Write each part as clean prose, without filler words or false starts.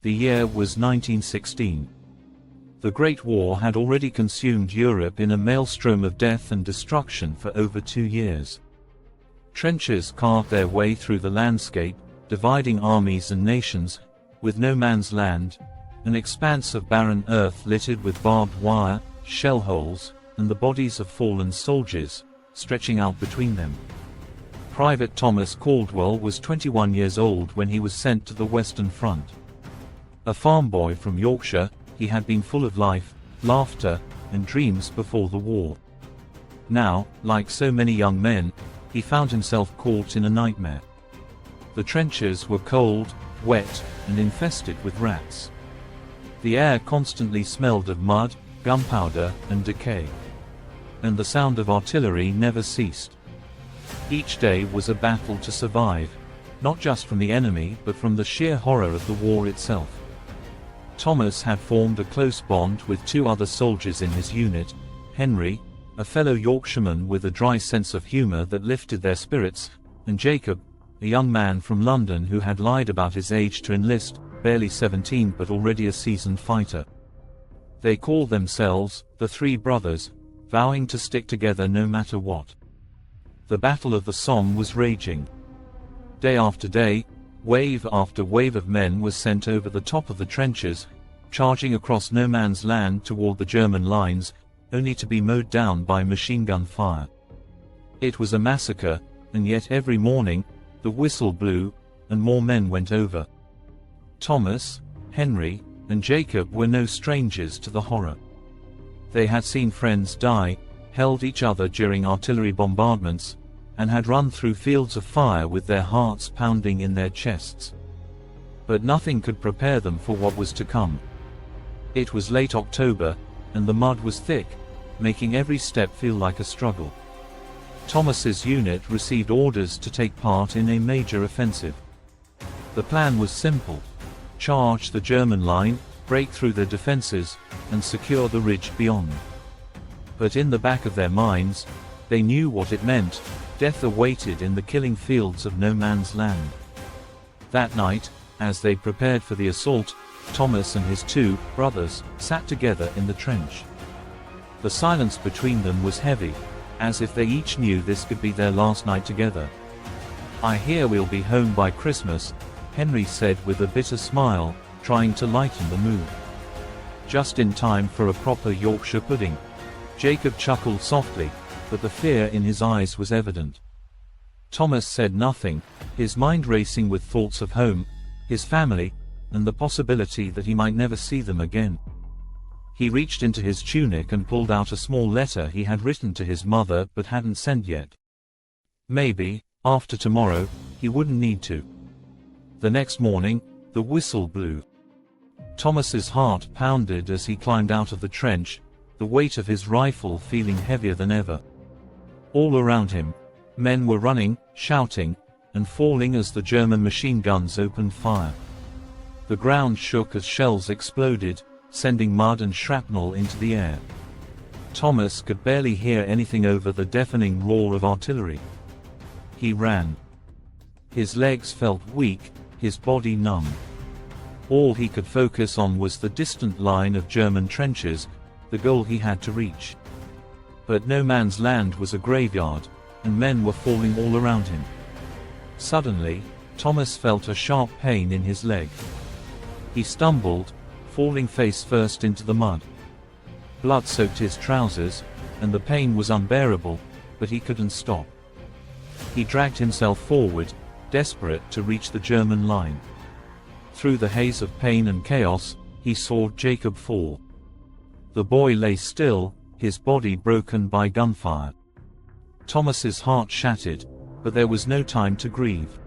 The year was 1916. The Great War had already consumed Europe in a maelstrom of death and destruction for over 2 years. Trenches carved their way through the landscape, dividing armies and nations, with no man's land, an expanse of barren earth littered with barbed wire, shell holes, and the bodies of fallen soldiers, stretching out between them. Private Thomas Caldwell was 21 years old when he was sent to the Western Front. A farm boy from Yorkshire, he had been full of life, laughter, and dreams before the war. Now, like so many young men, he found himself caught in a nightmare. The trenches were cold, wet, and infested with rats. The air constantly smelled of mud, gunpowder, and decay. And the sound of artillery never ceased. Each day was a battle to survive, not just from the enemy but from the sheer horror of the war itself. Thomas had formed a close bond with 2 other soldiers in his unit, Henry, a fellow Yorkshireman with a dry sense of humour that lifted their spirits, and Jacob, a young man from London who had lied about his age to enlist, barely 17 but already a seasoned fighter. They called themselves the Three Brothers, vowing to stick together no matter what. The Battle of the Somme was raging. Day after day, wave after wave of men was sent over the top of the trenches, charging across no man's land toward the German lines, only to be mowed down by machine gun fire. It was a massacre, and yet every morning, the whistle blew, and more men went over. Thomas, Henry, and Jacob were no strangers to the horror. They had seen friends die, held each other during artillery bombardments, and had run through fields of fire with their hearts pounding in their chests. But nothing could prepare them for what was to come. It was late October, and the mud was thick, making every step feel like a struggle. Thomas's unit received orders to take part in a major offensive. The plan was simple: charge the German line, break through their defenses, and secure the ridge beyond. But in the back of their minds, they knew what it meant: death awaited in the killing fields of no man's land. That night, as they prepared for the assault, Thomas and his 2 brothers sat together in the trench. The silence between them was heavy, as if they each knew this could be their last night together. "I hear we'll be home by Christmas," Henry said with a bitter smile, trying to lighten the mood. "Just in time for a proper Yorkshire pudding." Jacob chuckled softly, but the fear in his eyes was evident. Thomas said nothing, his mind racing with thoughts of home, his family, and the possibility that he might never see them again. He reached into his tunic and pulled out a small letter he had written to his mother but hadn't sent yet. Maybe, after tomorrow, he wouldn't need to. The next morning, the whistle blew. Thomas's heart pounded as he climbed out of the trench, the weight of his rifle feeling heavier than ever. All around him, men were running, shouting, and falling as the German machine guns opened fire. The ground shook as shells exploded, sending mud and shrapnel into the air. Thomas could barely hear anything over the deafening roar of artillery. He ran. His legs felt weak, his body numb. All he could focus on was the distant line of German trenches, the goal he had to reach. But no man's land was a graveyard, and men were falling all around him. Suddenly, Thomas felt a sharp pain in his leg. He stumbled, falling face first into the mud. Blood soaked his trousers, and the pain was unbearable, but he couldn't stop. He dragged himself forward, desperate to reach the German line. Through the haze of pain and chaos, he saw Jacob fall. The boy lay still, his body broken by gunfire. Thomas's heart shattered, but there was no time to grieve.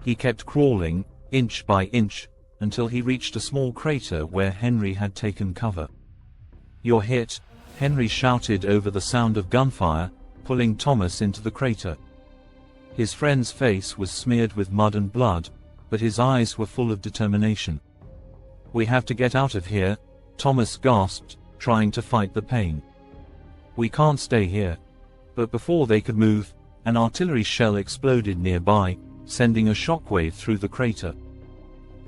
He kept crawling, inch by inch, until he reached a small crater where Henry had taken cover. "You're hit," Henry shouted over the sound of gunfire, pulling Thomas into the crater. His friend's face was smeared with mud and blood, but his eyes were full of determination. "We have to get out of here," Thomas gasped, trying to fight the pain. "We can't stay here." But before they could move, an artillery shell exploded nearby, sending a shockwave through the crater.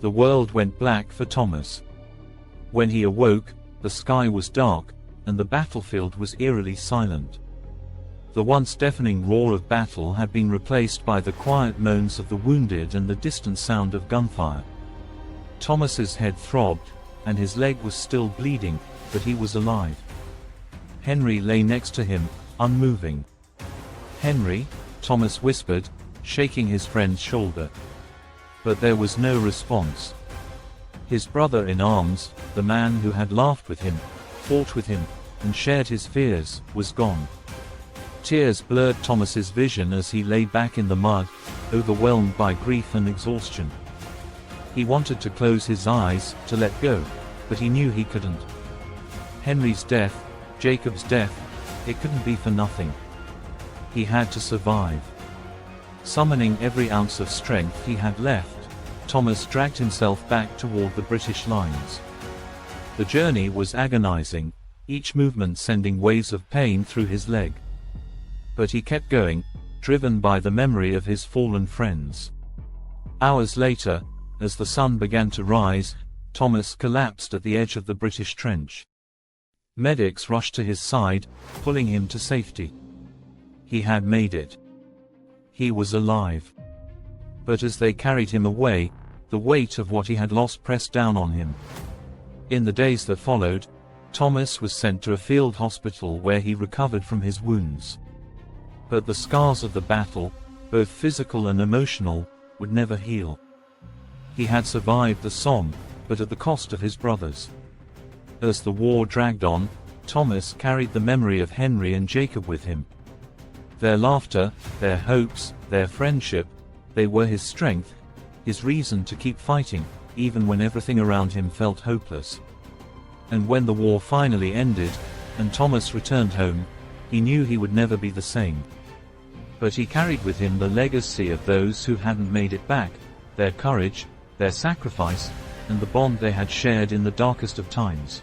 The world went black for Thomas. When he awoke, the sky was dark, and the battlefield was eerily silent. The once deafening roar of battle had been replaced by the quiet moans of the wounded and the distant sound of gunfire. Thomas's head throbbed, and his leg was still bleeding, but he was alive. Henry lay next to him, unmoving. "Henry," Thomas whispered, shaking his friend's shoulder. But there was no response. His brother in arms, the man who had laughed with him, fought with him, and shared his fears, was gone. Tears blurred Thomas's vision as he lay back in the mud, overwhelmed by grief and exhaustion. He wanted to close his eyes, to let go, but he knew he couldn't. Henry's death, Jacob's death, it couldn't be for nothing. He had to survive. Summoning every ounce of strength he had left, Thomas dragged himself back toward the British lines. The journey was agonizing, each movement sending waves of pain through his leg. But he kept going, driven by the memory of his fallen friends. Hours later, as the sun began to rise, Thomas collapsed at the edge of the British trench. Medics rushed to his side, pulling him to safety. He had made it. He was alive. But as they carried him away, the weight of what he had lost pressed down on him. In the days that followed, Thomas was sent to a field hospital where he recovered from his wounds. But the scars of the battle, both physical and emotional, would never heal. He had survived the Somme, but at the cost of his brothers. As the war dragged on, Thomas carried the memory of Henry and Jacob with him. Their laughter, their hopes, their friendship, they were his strength, his reason to keep fighting, even when everything around him felt hopeless. And when the war finally ended, and Thomas returned home, he knew he would never be the same. But he carried with him the legacy of those who hadn't made it back, their courage, their sacrifice, and the bond they had shared in the darkest of times.